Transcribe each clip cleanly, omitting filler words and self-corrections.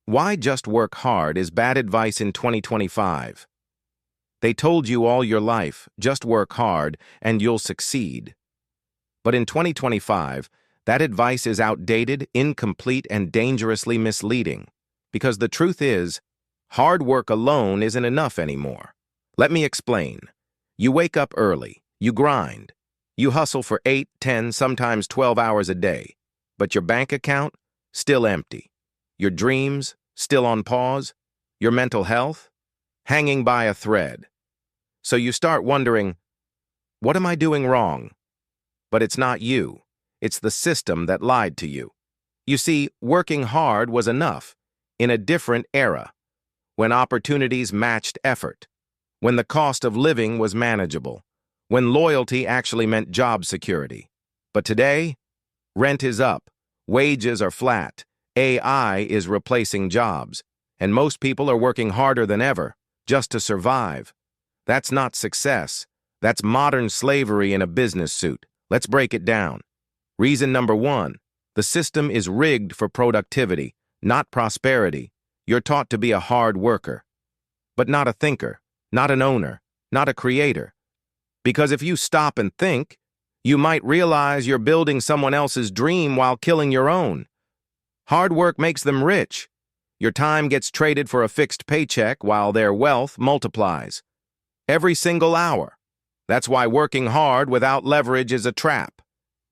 Why just work hard is bad advice in 2025. They told you all your life, just work hard and you'll succeed. But in 2025, that advice is outdated, incomplete, and dangerously misleading. Because the truth is, hard work alone isn't enough anymore. Let me explain. You wake up early, you grind, you hustle for 8, 10, sometimes 12 hours a day, but your bank account, still empty. Your dreams, still on pause. Your mental health, hanging by a thread. So you start wondering, what am I doing wrong? But it's not you. It's the system that lied to you. You see, working hard was enough in a different era, when opportunities matched effort, when the cost of living was manageable, when loyalty actually meant job security. But today, rent is up, wages are flat, AI is replacing jobs, and most people are working harder than ever just to survive. That's not success. That's modern slavery in a business suit. Let's break it down. Reason number 1, the system is rigged for productivity, not prosperity. You're taught to be a hard worker, but not a thinker, not an owner, not a creator. Because if you stop and think, you might realize you're building someone else's dream while killing your own. Hard work makes them rich. Your time gets traded for a fixed paycheck while their wealth multiplies. Every single hour. That's why working hard without leverage is a trap.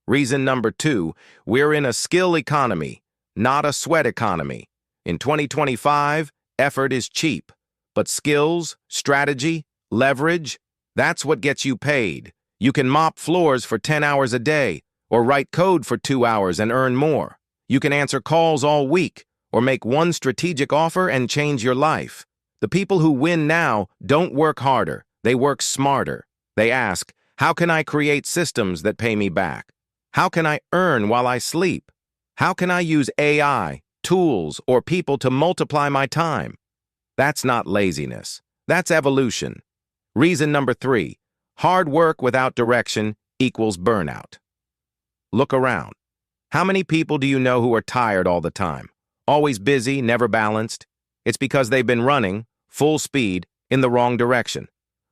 Reason number 2, we're in a skill economy, not a sweat economy. In 2025, effort is cheap, but skills, strategy, leverage, that's what gets you paid. You can mop floors for 10 hours a day, or write code for 2 hours and earn more. You can answer calls all week, or make one strategic offer and change your life. The people who win now don't work harder, they work smarter. They ask, how can I create systems that pay me back? How can I earn while I sleep? How can I use AI, tools, or people to multiply my time? That's not laziness. That's evolution. Reason number 3, hard work without direction equals burnout. Look around. How many people do you know who are tired all the time? Always busy, never balanced? It's because they've been running, full speed, in the wrong direction.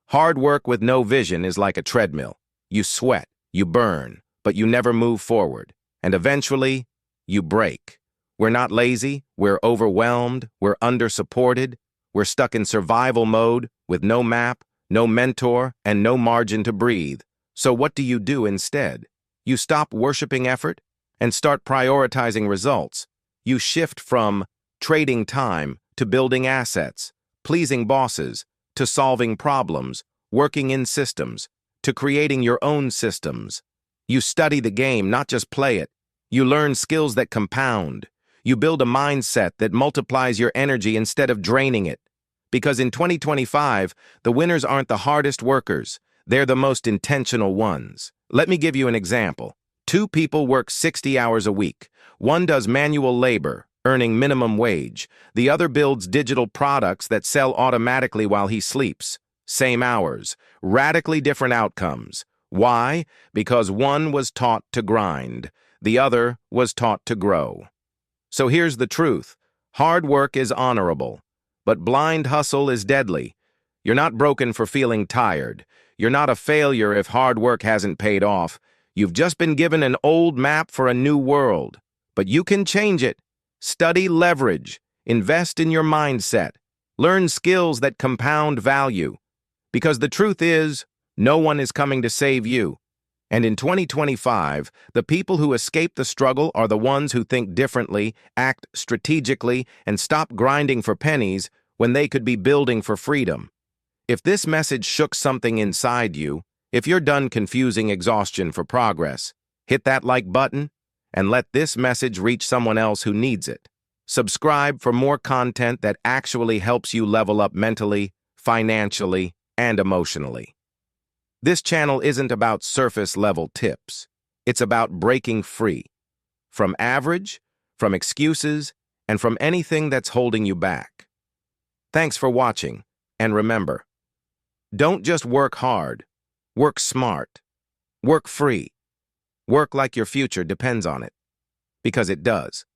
Hard work with no vision is like a treadmill. You sweat, you burn, but you never move forward. And eventually, you break. We're not lazy, we're overwhelmed, we're under-supported, we're stuck in survival mode with no map, no mentor, and no margin to breathe. So what do you do instead? You stop worshiping effort and start prioritizing results. You shift from trading time to building assets, pleasing bosses, to solving problems, working in systems, to creating your own systems. You study the game, not just play it. You learn skills that compound. You build a mindset that multiplies your energy instead of draining it. Because in 2025, the winners aren't the hardest workers. They're the most intentional ones. Let me give you an example. 2 people work 60 hours a week. One does manual labor, earning minimum wage. The other builds digital products that sell automatically while he sleeps. Same hours, radically different outcomes. Why? Because one was taught to grind. The other was taught to grow. So here's the truth. Hard work is honorable, but blind hustle is deadly. You're not broken for feeling tired. You're not a failure if hard work hasn't paid off. You've just been given an old map for a new world. But you can change it. Study leverage. Invest in your mindset. Learn skills that compound value. Because the truth is, no one is coming to save you. And in 2025, the people who escape the struggle are the ones who think differently, act strategically, and stop grinding for pennies when they could be building for freedom. If this message shook something inside you, if you're done confusing exhaustion for progress, hit that like button and let this message reach someone else who needs it. Subscribe for more content that actually helps you level up mentally, financially, and emotionally. This channel isn't about surface-level tips. It's about breaking free. From average, from excuses, and from anything that's holding you back. Thanks for watching, and remember, don't just work hard. Work smart. Work free. Work like your future depends on it. Because it does.